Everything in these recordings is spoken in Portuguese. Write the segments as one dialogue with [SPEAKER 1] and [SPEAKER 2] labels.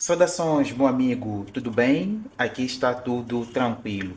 [SPEAKER 1] Saudações, meu amigo, tudo bem? Aqui está tudo tranquilo.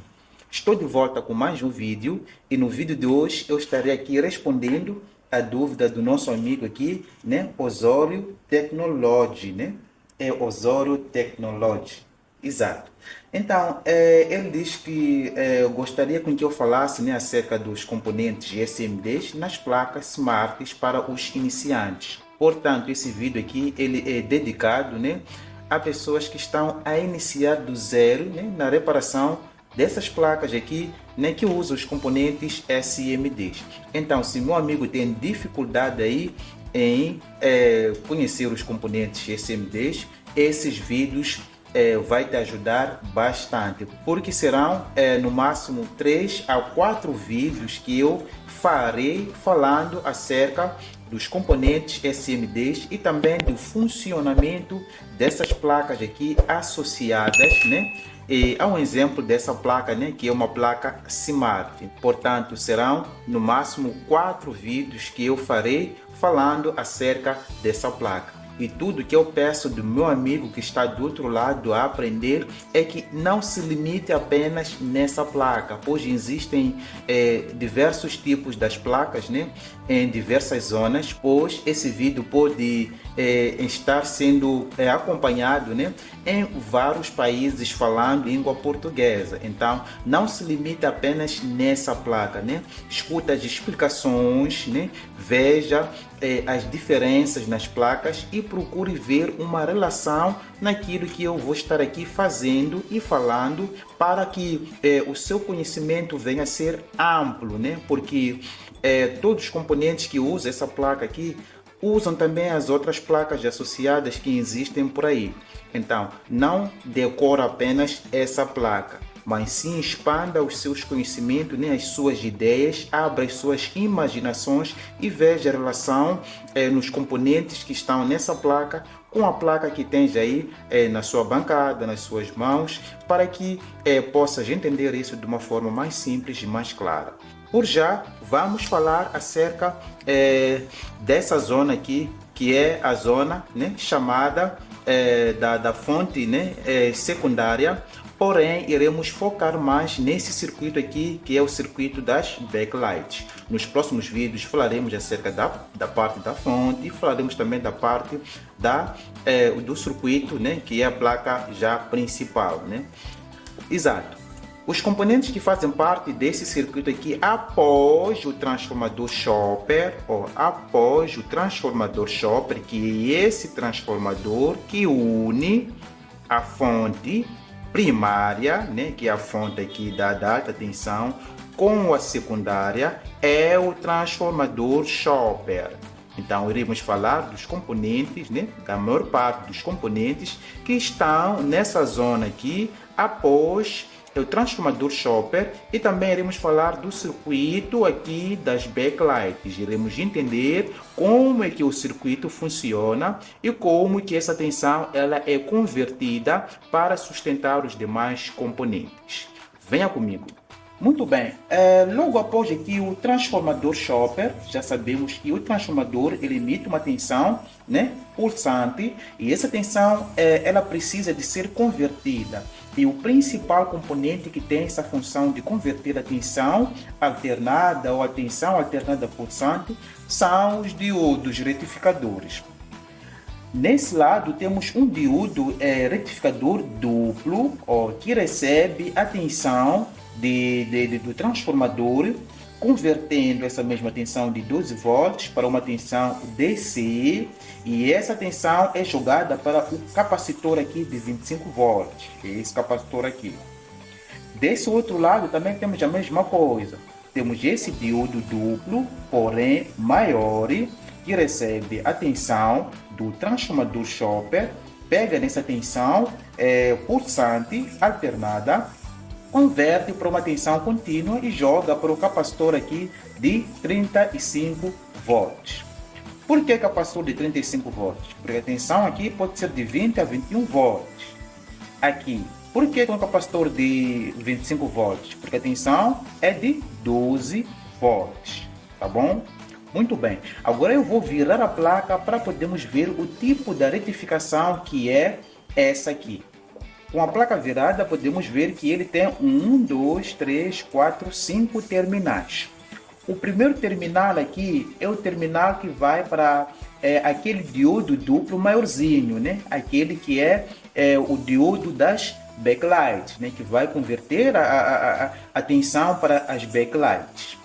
[SPEAKER 1] Estou de volta com mais um vídeo e no vídeo de hoje eu estarei aqui respondendo a dúvida do nosso amigo aqui, né? Osório Technology, né? É Osório Technology, exato. Então, ele diz que gostaria com que eu falasse, né, acerca dos componentes SMDs nas placas smarts para os iniciantes. Portanto, esse vídeo aqui ele é dedicado, né, a pessoas que estão a iniciar do zero, né, na reparação dessas placas aqui, né, que usam os componentes SMDs. Então, se meu amigo tem dificuldade aí em conhecer os componentes SMDs, esses vídeos vai te ajudar bastante, porque serão no máximo 3 a 4 vídeos que eu farei falando acerca dos componentes SMDs e também do funcionamento dessas placas aqui associadas, né? E há um exemplo dessa placa, né, que é uma placa Smart. Portanto, serão no máximo 4 vídeos que eu farei falando acerca dessa placa. E tudo que eu peço do meu amigo que está do outro lado a aprender é que não se limite apenas nessa placa, pois existem diversos tipos das placas, né, em diversas zonas, pois esse vídeo pode estar sendo acompanhado, né, em vários países falando língua portuguesa. Então, não se limite apenas nessa placa, né? Escuta as explicações, né? Veja as diferenças nas placas e procure ver uma relação naquilo que eu vou estar aqui fazendo e falando para que o seu conhecimento venha a ser amplo, né? Porque todos os componentes que usam essa placa aqui usam também as outras placas associadas que existem por aí. Então, não decora apenas essa placa, mas sim expanda os seus conhecimentos, né, as suas ideias, abra as suas imaginações e veja a relação nos componentes que estão nessa placa com a placa que tens aí na sua bancada, nas suas mãos, para que possas entender isso de uma forma mais simples e mais clara. Por já, vamos falar acerca dessa zona aqui, que é a zona, né, chamada da fonte, né, secundária. Porém, iremos focar mais nesse circuito aqui, que é o circuito das backlights. Nos próximos vídeos falaremos acerca da parte da fonte e falaremos também da parte do circuito, né, que é a placa já principal, né? Exato. Os componentes que fazem parte desse circuito aqui após o transformador chopper, que é esse transformador que une a fonte primária, né, que é a fonte aqui da alta tensão, com a secundária, é o transformador chopper. Então, iremos falar dos componentes, né, da maior parte dos componentes que estão nessa zona aqui após o transformador chopper, e também iremos falar do circuito aqui das backlights. Iremos entender como é que o circuito funciona e como que essa tensão ela é convertida para sustentar os demais componentes. Venha comigo. Muito bem, logo após aqui o transformador chopper, já sabemos que o transformador ele emite uma tensão, né, pulsante, e essa tensão ela precisa de ser convertida. E o principal componente que tem essa função de converter a tensão alternada ou a tensão alternada pulsante são os diodos retificadores. Nesse lado temos um diodo retificador duplo, que recebe a tensão do transformador, convertendo essa mesma tensão de 12 volts para uma tensão DC, e essa tensão é jogada para o capacitor aqui de 25 volts, que é esse capacitor aqui. Desse outro lado também temos a mesma coisa, temos esse diodo duplo, porém maior, que recebe a tensão do transformador chopper, pega nessa tensão pulsante alternada, converte para uma tensão contínua e joga para o capacitor aqui de 35 volts. Por que capacitor de 35 volts? Porque a tensão aqui pode ser de 20 a 21 volts. Aqui, por que um capacitor de 25 volts? Porque a tensão é de 12 volts, tá bom? Muito bem, agora eu vou virar a placa para podermos ver o tipo da retificação que é essa aqui. Com a placa virada, podemos ver que ele tem 2, 3, 4, 5 terminais. O primeiro terminal aqui é o terminal que vai para aquele diodo duplo maiorzinho, né? Aquele que é o diodo das backlights, né? Que vai converter a tensão para as backlights.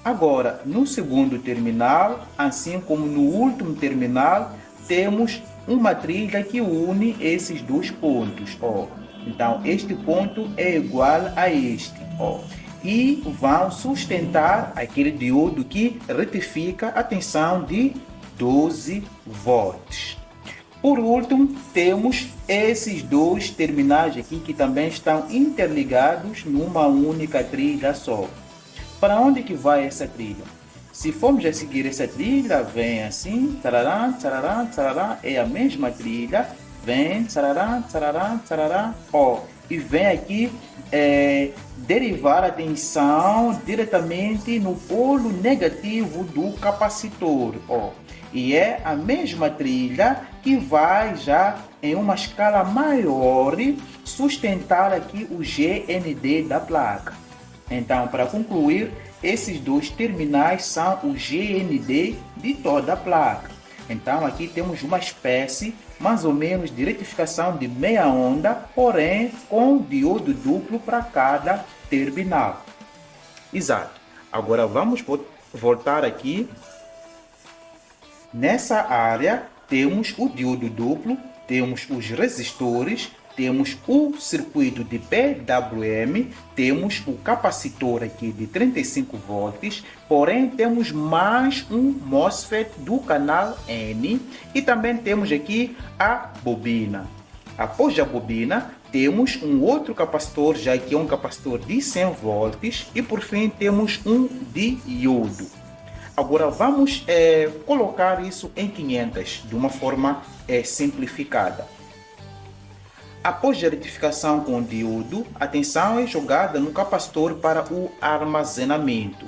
[SPEAKER 1] Agora, no segundo terminal, assim como no último terminal, temos uma trilha que une esses dois pontos. Ó. Então, este ponto é igual a este. Ó. E vão sustentar aquele diodo que retifica a tensão de 12 volts. Por último, temos esses dois terminais aqui que também estão interligados numa única trilha só. Para onde que vai essa trilha? Se formos a seguir essa trilha, vem assim, tarará, tarará, tarará, é a mesma trilha, vem, tarará, tarará, tarará, ó, e vem aqui derivar a tensão diretamente no polo negativo do capacitor, ó. E é a mesma trilha que vai já em uma escala maior sustentar aqui o GND da placa. Então, para concluir, esses dois terminais são o GND de toda a placa. Então, aqui temos uma espécie, mais ou menos, de retificação de meia onda, porém com diodo duplo para cada terminal. Exato. Agora, vamos voltar aqui. Nessa área, temos o diodo duplo, temos os resistores, temos o circuito de PWM, temos o capacitor aqui de 35 volts, porém temos mais um MOSFET do canal N e também temos aqui a bobina. Após a bobina, temos um outro capacitor, já que é um capacitor de 100 volts e por fim temos um diodo. Agora vamos colocar isso em 500 de uma forma simplificada. Após a retificação com o diodo, a tensão é jogada no capacitor para o armazenamento.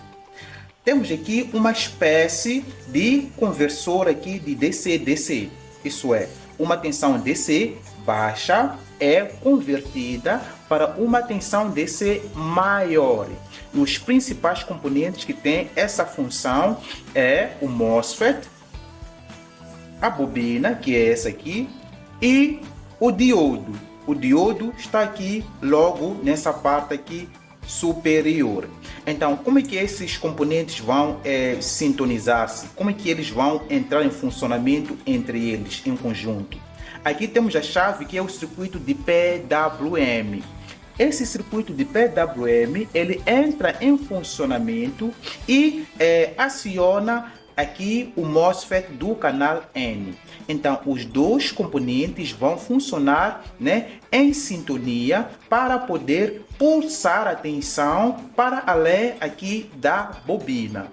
[SPEAKER 1] Temos aqui uma espécie de conversor aqui de DC-DC. Isso é, uma tensão DC baixa é convertida para uma tensão DC maior. E os principais componentes que têm essa função é o MOSFET, a bobina, que é essa aqui, e o diodo. O diodo está aqui logo nessa parte aqui superior. Então, como é que esses componentes vão sintonizar-se? Como é que eles vão entrar em funcionamento entre eles em conjunto? Aqui temos a chave que é o circuito de PWM. Esse circuito de PWM ele entra em funcionamento e aciona aqui o MOSFET do canal N. Então, os dois componentes vão funcionar, né, em sintonia para poder pulsar a tensão para além aqui da bobina.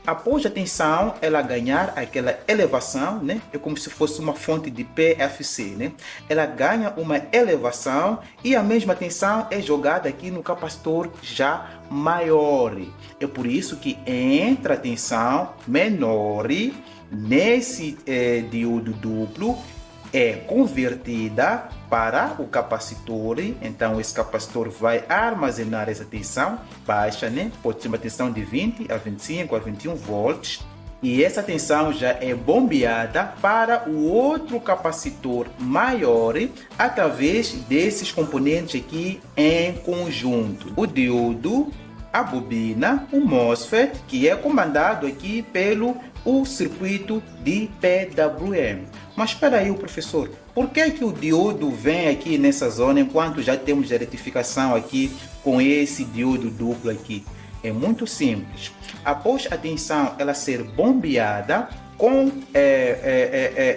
[SPEAKER 1] Após a tensão ela ganhar aquela elevação, né? É como se fosse uma fonte de PFC, né? Ela ganha uma elevação e a mesma tensão é jogada aqui no capacitor já maior. É por isso que entra a tensão menor nesse diodo duplo, é convertida para o capacitor. Então esse capacitor vai armazenar essa tensão baixa, né? Pode ser uma tensão de 20 a 25 a 21 volts. E essa tensão já é bombeada para o outro capacitor maior através desses componentes aqui em conjunto. O diodo, a bobina, o MOSFET, que é comandado aqui pelo circuito de PWM. Mas espera aí, professor, por que o diodo vem aqui nessa zona enquanto já temos a retificação aqui com esse diodo duplo aqui? É muito simples. Após a tensão ela ser bombeada com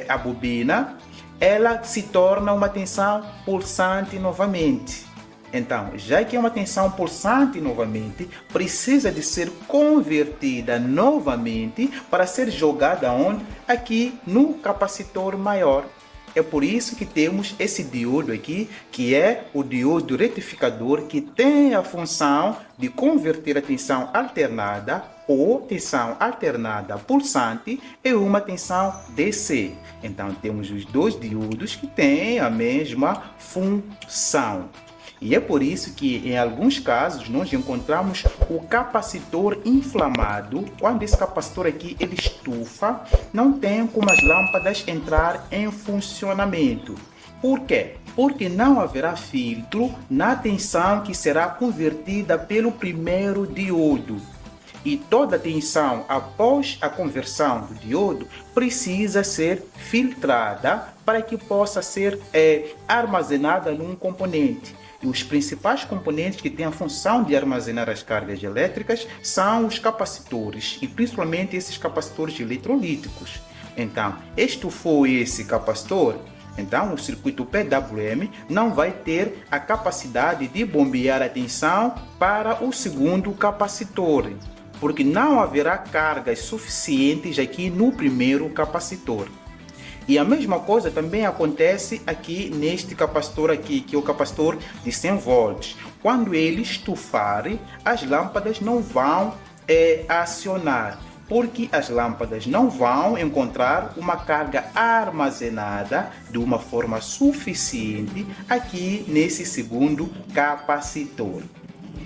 [SPEAKER 1] a bobina, ela se torna uma tensão pulsante novamente. Então, já que é uma tensão pulsante novamente, precisa de ser convertida novamente para ser jogada onde? Aqui no capacitor maior. É por isso que temos esse diodo aqui, que é o diodo retificador, que tem a função de converter a tensão alternada ou tensão alternada pulsante é uma tensão DC. Então temos os dois diodos que têm a mesma função. E é por isso que, em alguns casos, nós encontramos o capacitor inflamado. Quando esse capacitor aqui ele estufa, não tem como as lâmpadas entrar em funcionamento. Por quê? Porque não haverá filtro na tensão que será convertida pelo primeiro diodo. E toda tensão após a conversão do diodo precisa ser filtrada para que possa ser armazenada num componente. E os principais componentes que têm a função de armazenar as cargas elétricas são os capacitores, e principalmente esses capacitores eletrolíticos. Então, estufou esse capacitor, então o circuito PWM não vai ter a capacidade de bombear a tensão para o segundo capacitor, porque não haverá cargas suficientes aqui no primeiro capacitor. E a mesma coisa também acontece aqui neste capacitor aqui, que é o capacitor de 100 volts. Quando ele estufar, as lâmpadas não vão acionar, porque as lâmpadas não vão encontrar uma carga armazenada de uma forma suficiente aqui nesse segundo capacitor.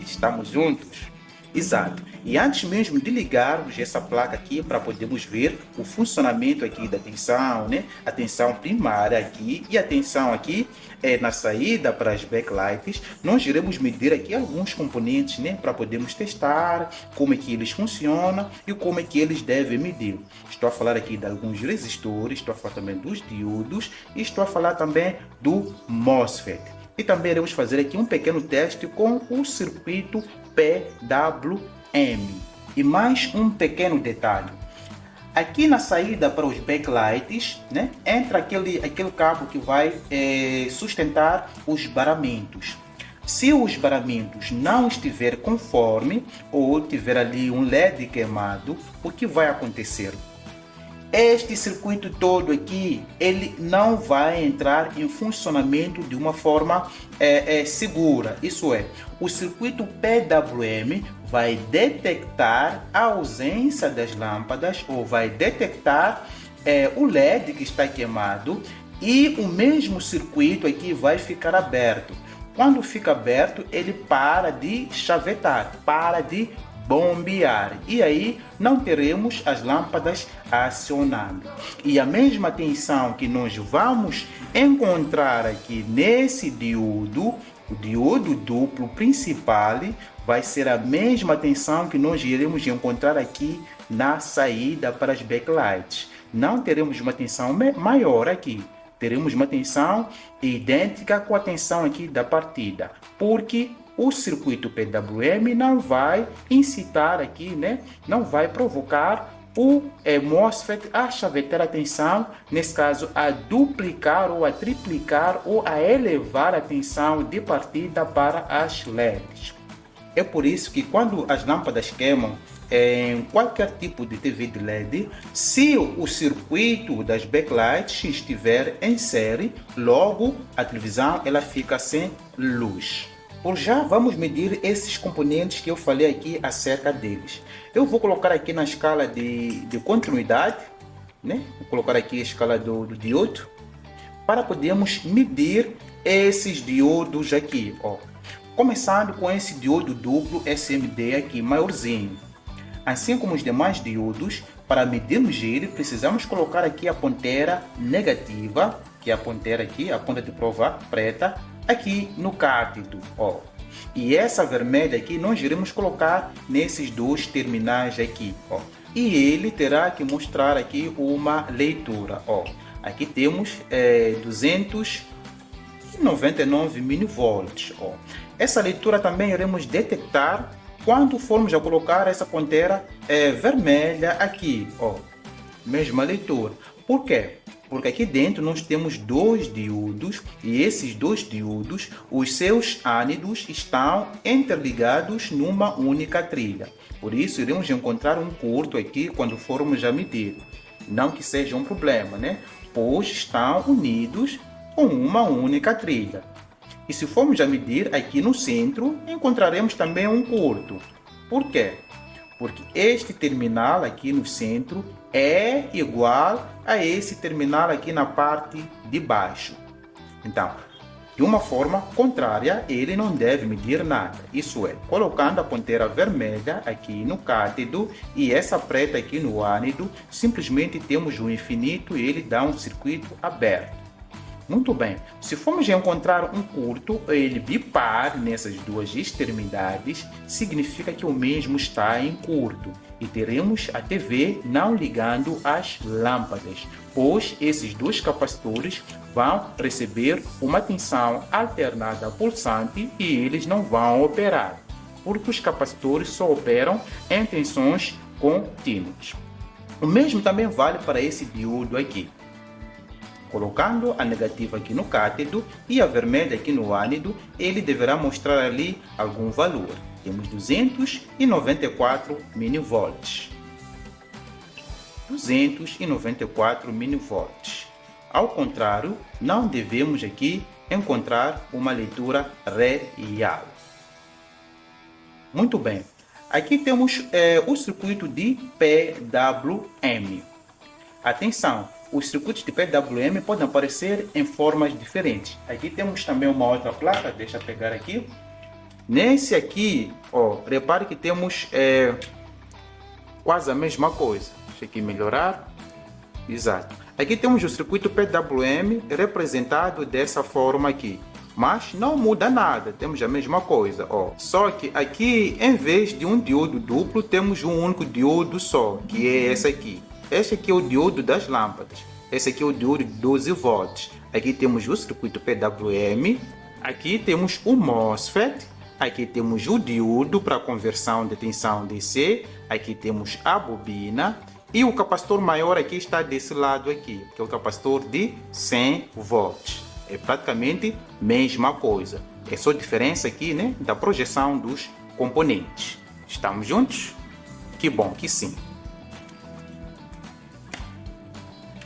[SPEAKER 1] Estamos juntos? Exato. E antes mesmo de ligarmos essa placa aqui para podermos ver o funcionamento aqui da tensão, né? A tensão primária aqui e a tensão aqui na saída para as backlights, nós iremos medir aqui alguns componentes, né? Para podermos testar como é que eles funcionam e como é que eles devem medir. Estou a falar aqui de alguns resistores, estou a falar também dos diodos e estou a falar também do MOSFET. E também iremos fazer aqui um pequeno teste com o circuito PWM. E mais um pequeno detalhe. Aqui na saída para os backlights, né, entra aquele cabo que vai sustentar os baramentos. Se os baramentos não estiver conforme ou tiver ali um LED queimado, o que vai acontecer? Este circuito todo aqui, ele não vai entrar em funcionamento de uma forma segura. Isso é, o circuito PWM vai detectar a ausência das lâmpadas ou vai detectar o LED que está queimado e o mesmo circuito aqui vai ficar aberto. Quando fica aberto, ele para de chavetar, para de bombear, e aí não teremos as lâmpadas acionando. E a mesma tensão que nós vamos encontrar aqui nesse diodo, o diodo duplo principal, vai ser a mesma tensão que nós iremos encontrar aqui na saída para as backlights. Não teremos uma tensão maior aqui, teremos uma tensão idêntica com a tensão aqui da partida, porque o circuito PWM não vai incitar aqui, né? Não vai provocar o MOSFET a chavetar a tensão, nesse caso a duplicar ou a triplicar ou a elevar a tensão de partida para as LEDs. É por isso que quando as lâmpadas queimam em qualquer tipo de TV de LED, se o circuito das backlights estiver em série, logo a televisão ela fica sem luz. Por já, vamos medir esses componentes que eu falei aqui acerca deles. Eu vou colocar aqui na escala de continuidade, né? Vou colocar aqui a escala do diodo, para podermos medir esses diodos aqui, ó. Começando com esse diodo duplo SMD aqui, maiorzinho. Assim como os demais diodos, para medirmos ele, precisamos colocar aqui a ponteira negativa, que é a ponteira aqui, a ponta de prova preta, aqui no cátodo, ó. E essa vermelha aqui nós iremos colocar nesses dois terminais aqui, ó. E ele terá que mostrar aqui uma leitura, ó. Aqui temos 299 milivolts, ó. Essa leitura também iremos detectar quando formos a colocar essa ponteira vermelha aqui, ó. Mesma leitura. Por quê? Porque aqui dentro nós temos dois diodos e esses dois diodos, os seus ánidos estão interligados numa única trilha. Por isso iremos encontrar um curto aqui quando formos a medir. Não que seja um problema, né? Pois estão unidos com uma única trilha. E se formos a medir aqui no centro, encontraremos também um curto. Por quê? porque este terminal aqui no centro é igual a esse terminal aqui na parte de baixo. Então, de uma forma contrária, ele não deve medir nada. Isso é, colocando a ponteira vermelha aqui no cátodo e essa preta aqui no ânido, simplesmente temos o infinito e ele dá um circuito aberto. Muito bem, se formos encontrar um curto, ele bipar nessas duas extremidades, significa que o mesmo está em curto e teremos a TV não ligando as lâmpadas, pois esses dois capacitores vão receber uma tensão alternada pulsante e eles não vão operar, porque os capacitores só operam em tensões contínuas. O mesmo também vale para esse diodo aqui. Colocando a negativa aqui no cátodo e a vermelha aqui no ânido, ele deverá mostrar ali algum valor. Temos 294 mV. 294 mV. Ao contrário, não devemos aqui encontrar uma leitura real. Muito bem. Aqui temos o circuito de PWM. Atenção! Os circuitos de PWM podem aparecer em formas diferentes. Aqui temos também uma outra placa, deixa eu pegar aqui. Nesse aqui, ó, repare que temos quase a mesma coisa. Deixa aqui melhorar. Exato. Aqui temos o circuito PWM representado dessa forma aqui. Mas não muda nada, temos a mesma coisa. Ó. Só que aqui, em vez de um diodo duplo, temos um único diodo só, que é esse aqui. Este aqui é o diodo das lâmpadas. Esse aqui é o diodo de 12 volts. Aqui temos o circuito PWM. Aqui temos o MOSFET. Aqui temos o diodo para conversão de tensão DC. Aqui temos a bobina. E o capacitor maior aqui está desse lado aqui, que é o capacitor de 100 volts. É praticamente a mesma coisa. É só diferença aqui, né, da projeção dos componentes. Estamos juntos? Que bom que sim.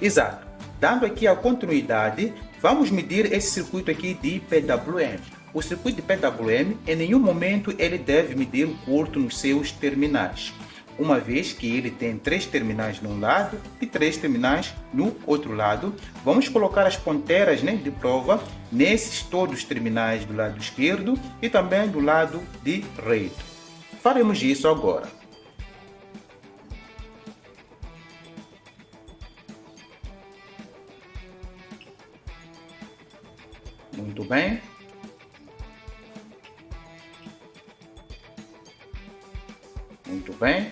[SPEAKER 1] Exato. Dando aqui a continuidade, vamos medir esse circuito aqui de PWM. O circuito de PWM, em nenhum momento ele deve medir o curto nos seus terminais, uma vez que ele tem 3 terminais num lado e 3 terminais no outro lado. Vamos colocar as ponteiras, né, de prova nesses todos os terminais do lado esquerdo e também do lado direito. Faremos isso agora. Muito bem. Muito bem.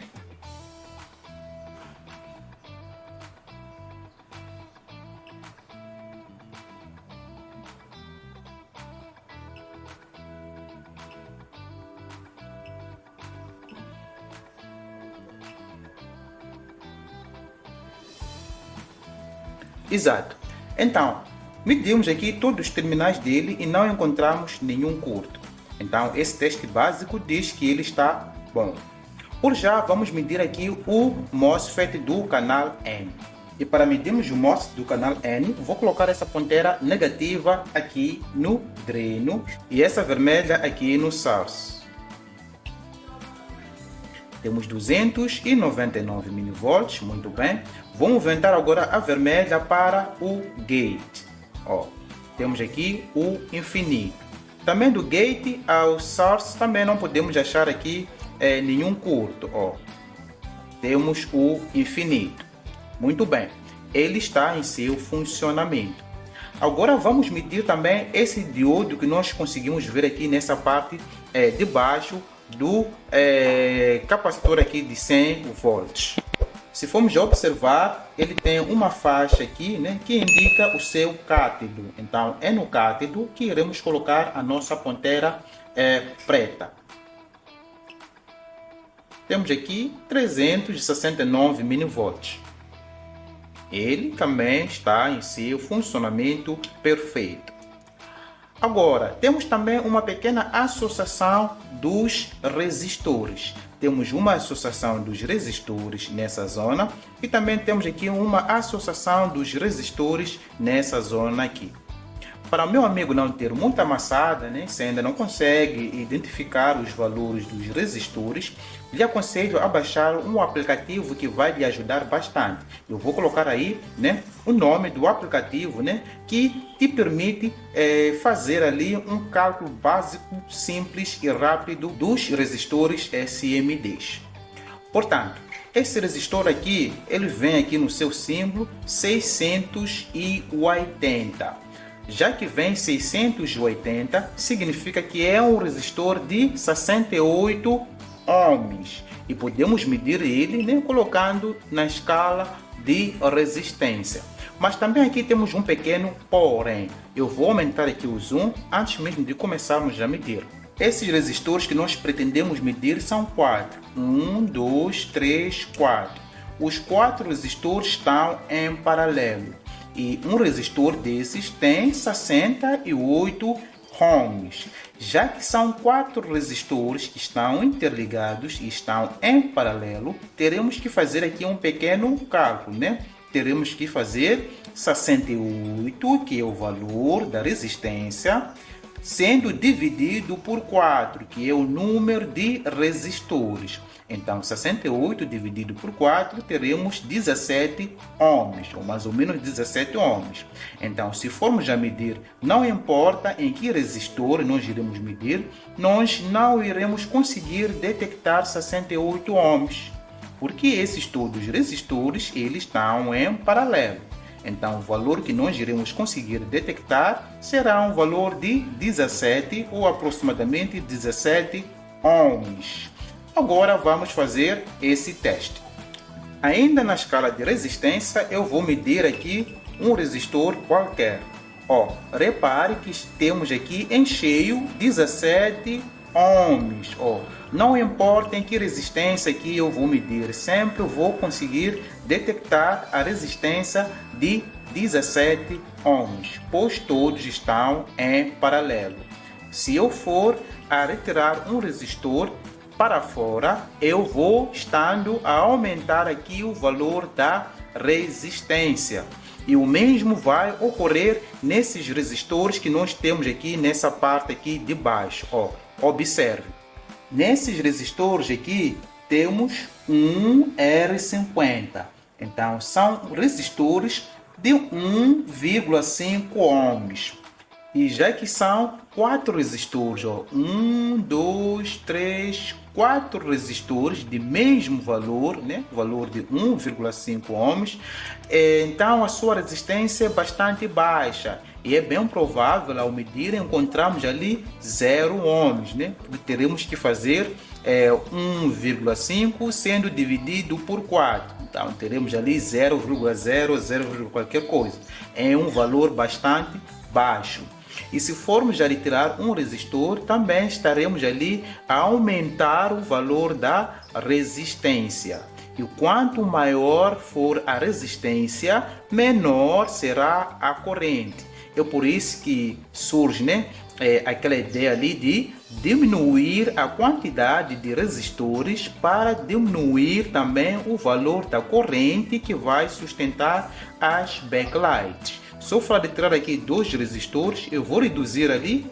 [SPEAKER 1] Exato. Então, medimos aqui todos os terminais dele e não encontramos nenhum curto. Então, esse teste básico diz que ele está bom. Por já, vamos medir aqui o MOSFET do canal N. E para medirmos o MOSFET do canal N, vou colocar essa ponteira negativa aqui no dreno e essa vermelha aqui no source. Temos 299 mV, muito bem. Vamos aumentar agora a vermelha para o gate. Ó, temos aqui o infinito. Também do gate ao source também não podemos achar aqui nenhum curto. Ó, temos o infinito. Muito bem, ele está em seu funcionamento. Agora vamos medir também esse diodo que nós conseguimos ver aqui nessa parte de baixo do capacitor aqui de 100 volts. Se formos observar, ele tem uma faixa aqui, né, que indica o seu cátodo. Então, é no cátodo que iremos colocar a nossa ponteira preta. Temos aqui 369 mV. Ele também está em seu funcionamento perfeito. Agora, temos também uma pequena associação dos resistores. Temos uma associação dos resistores nessa zona e também temos aqui uma associação dos resistores nessa zona aqui. para o meu amigo não ter muita amassada, né, se ainda não consegue identificar os valores dos resistores, lhe aconselho a baixar um aplicativo que vai lhe ajudar bastante. Eu vou colocar aí, né, o nome do aplicativo, né, que te permite fazer ali um cálculo básico, simples e rápido dos resistores SMDs. Portanto, esse resistor aqui, ele vem aqui no seu símbolo 680. Já que vem 680, significa que é um resistor de 68 ohms. E podemos medir ele, né, colocando na escala de resistência. Mas também aqui temos um pequeno porém. Eu vou aumentar aqui o zoom antes mesmo de começarmos a medir. Esses resistores que nós pretendemos medir são 4. 1, 2, 3, 4. Os 4 resistores estão em paralelo. E um resistor desses tem 68 ohms. Já que são 4 resistores que estão interligados e estão em paralelo, teremos que fazer aqui um pequeno cálculo, né? Teremos que fazer 68, que é o valor da resistência, sendo dividido por 4, que é o número de resistores. Então, 68 dividido por 4, teremos 17 ohms, ou mais ou menos 17 ohms. Então, se formos a medir, não importa em que resistor nós iremos medir, nós não iremos conseguir detectar 68 ohms, porque esses todos resistores, eles estão em paralelo. Então, o valor que nós iremos conseguir detectar será um valor de 17 ou aproximadamente 17 ohms. Agora vamos fazer esse teste. Ainda na escala de resistência, eu vou medir aqui um resistor qualquer. Repare que temos aqui em cheio 17 ohms. Não importa em que resistência que eu vou medir, sempre vou conseguir detectar a resistência de 17 ohms, pois todos estão em paralelo. Se eu for a retirar um resistor para fora, eu vou estando a aumentar aqui o valor da resistência. E o mesmo vai ocorrer nesses resistores que nós temos aqui nessa parte aqui de baixo. Observe. Nesses resistores aqui temos um R50. Então são resistores de 1,5 ohms. E já que são 4 resistores, 1, 2, 3, 4 resistores de mesmo valor, né? Valor de 1,5 ohms, então a sua resistência é bastante baixa. E é bem provável, ao medir, encontrarmos ali 0 ohms, né? Teremos que fazer 1,5 sendo dividido por 4. Então teremos ali 0,0, qualquer coisa. É um valor bastante baixo. E se formos a retirar um resistor, também estaremos ali a aumentar o valor da resistência. E quanto maior for a resistência, menor será a corrente. É por isso que surge, né, aquela ideia ali de diminuir a quantidade de resistores para diminuir também o valor da corrente que vai sustentar as backlights. Se eu for retirar aqui 2 resistores, eu vou reduzir ali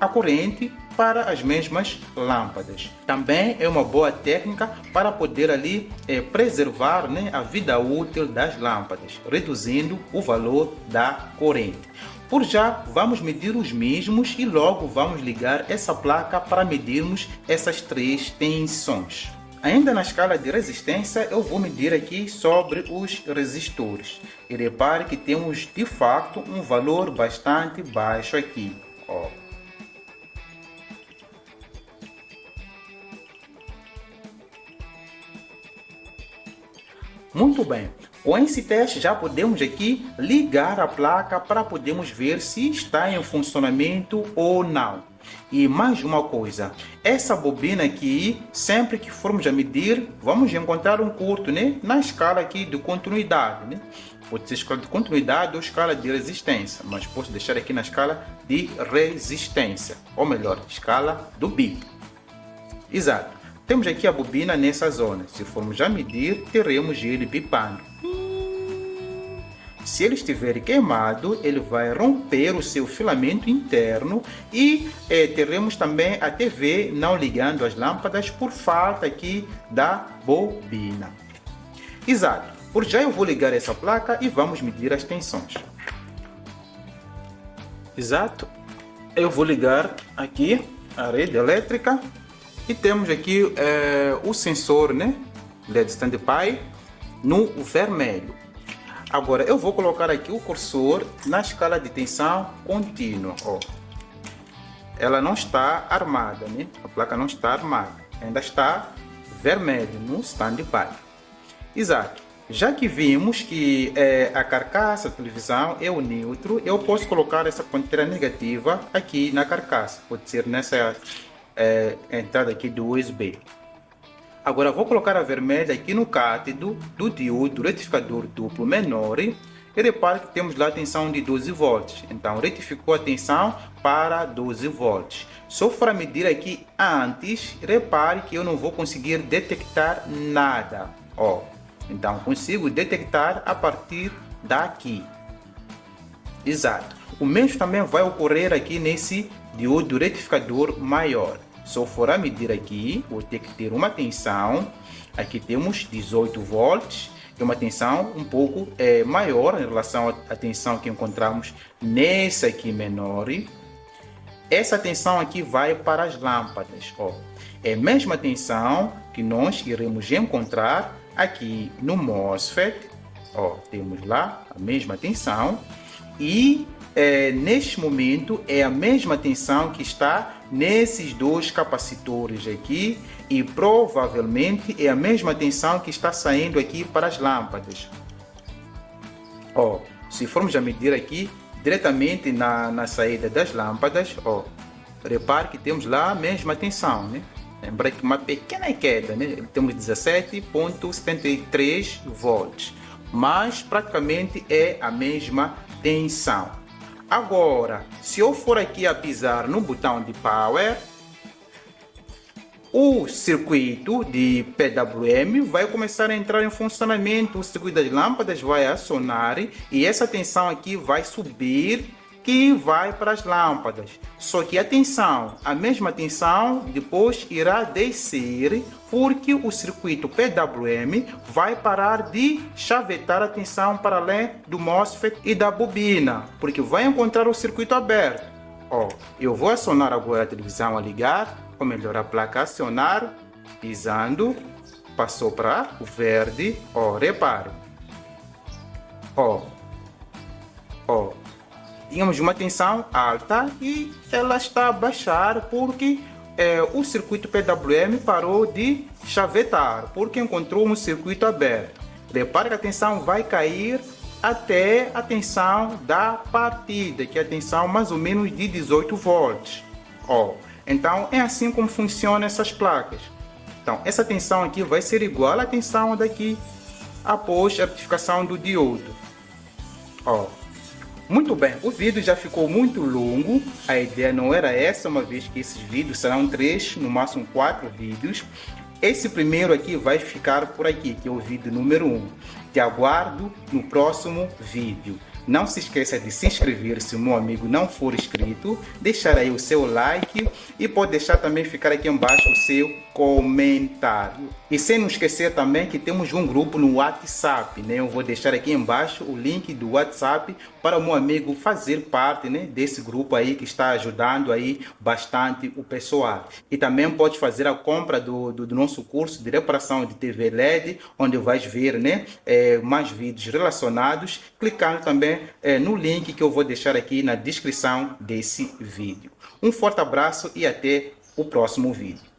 [SPEAKER 1] a corrente para as mesmas lâmpadas. Também é uma boa técnica para poder ali preservar, né, a vida útil das lâmpadas, reduzindo o valor da corrente. Por já, vamos medir os mesmos e logo vamos ligar essa placa para medirmos essas 3 tensões. Ainda na escala de resistência, eu vou medir aqui sobre os resistores. E repare que temos de fato um valor bastante baixo aqui. Muito bem. Com esse teste já podemos aqui ligar a placa para podermos ver se está em funcionamento ou não. E mais uma coisa, essa bobina aqui, sempre que formos a medir, vamos encontrar um curto, né, na escala aqui de continuidade, né? Pode ser escala de continuidade ou escala de resistência, mas posso deixar aqui na escala de resistência, ou melhor, escala do bip. Exato. Temos aqui a bobina nessa zona. Se formos a medir, teremos ele bipando. Se ele estiver queimado, ele vai romper o seu filamento interno e teremos também a TV não ligando as lâmpadas por falta aqui da bobina. Exato. Por já eu vou ligar essa placa e vamos medir as tensões. Exato. Eu vou ligar aqui a rede elétrica e temos aqui o sensor, né, LED standby no vermelho. Agora eu vou colocar aqui o cursor na escala de tensão contínua. Ó. Ela não está armada, né? A placa não está armada, ainda está vermelho no standby. Exato. Já que vimos que a carcaça da televisão é o neutro, eu posso colocar essa ponteira negativa aqui na carcaça. Pode ser nessa entrada aqui do USB. Agora vou colocar a vermelha aqui no cátodo do diodo retificador duplo menor. E repare que temos lá a tensão de 12 volts. Então retificou a tensão para 12 volts. Se eu for medir aqui antes, repare que eu não vou conseguir detectar nada. Ó. Então consigo detectar a partir daqui. Exato. O mesmo também vai ocorrer aqui nesse diodo retificador maior. Se eu for a medir aqui, vou ter que ter uma tensão. Aqui temos 18 volts. É uma tensão um pouco maior em relação à tensão que encontramos nesse aqui menor. Essa tensão aqui vai para as lâmpadas. Ó. É a mesma tensão que nós iremos encontrar aqui no MOSFET. Ó, temos lá a mesma tensão. E neste momento é a mesma tensão que está nesses dois capacitores aqui e provavelmente é a mesma tensão que está saindo aqui para as lâmpadas. Ó, se formos a medir aqui diretamente na saída das lâmpadas, ó, repare que temos lá a mesma tensão, né? Lembra que uma pequena queda, né? Temos 17,73 volts, mas praticamente é a mesma tensão. Agora, se eu for aqui a pisar no botão de Power, o circuito de PWM vai começar a entrar em funcionamento, o circuito das lâmpadas vai acionar e essa tensão aqui vai subir, que vai para as lâmpadas. Só que atenção, a mesma tensão depois irá descer porque o circuito PWM vai parar de chavetar a tensão para além do MOSFET e da bobina, porque vai encontrar o circuito aberto. Ó, eu vou acionar agora a televisão a ligar, ou melhor, a placa acionar, pisando, passou para o verde, ó, reparo. Ó, tínhamos uma tensão alta e ela está a baixar porque o circuito PWM parou de chavetar, porque encontrou um circuito aberto. Repare que a tensão vai cair até a tensão da partida, que é a tensão mais ou menos de 18 volts. Ó, então é assim como funcionam essas placas. Então essa tensão aqui vai ser igual à tensão daqui após a retificação do diodo. Ó. Muito bem, o vídeo já ficou muito longo, a ideia não era essa, uma vez que esses vídeos serão 3, no máximo 4 vídeos. Esse primeiro aqui vai ficar por aqui, que é o vídeo número 1. Te aguardo no próximo vídeo. Não se esqueça de se inscrever se o meu amigo não for inscrito, deixar aí o seu like e pode deixar também ficar aqui embaixo o seu comentário. E sem não esquecer também que temos um grupo no WhatsApp, né? Eu vou deixar aqui embaixo o link do WhatsApp para o meu amigo fazer parte, né, desse grupo aí que está ajudando aí bastante o pessoal. E também pode fazer a compra do nosso curso de reparação de TV LED, onde vais ver, né, mais vídeos relacionados, clicando também no link que eu vou deixar aqui na descrição desse vídeo. Um forte abraço e até o próximo vídeo.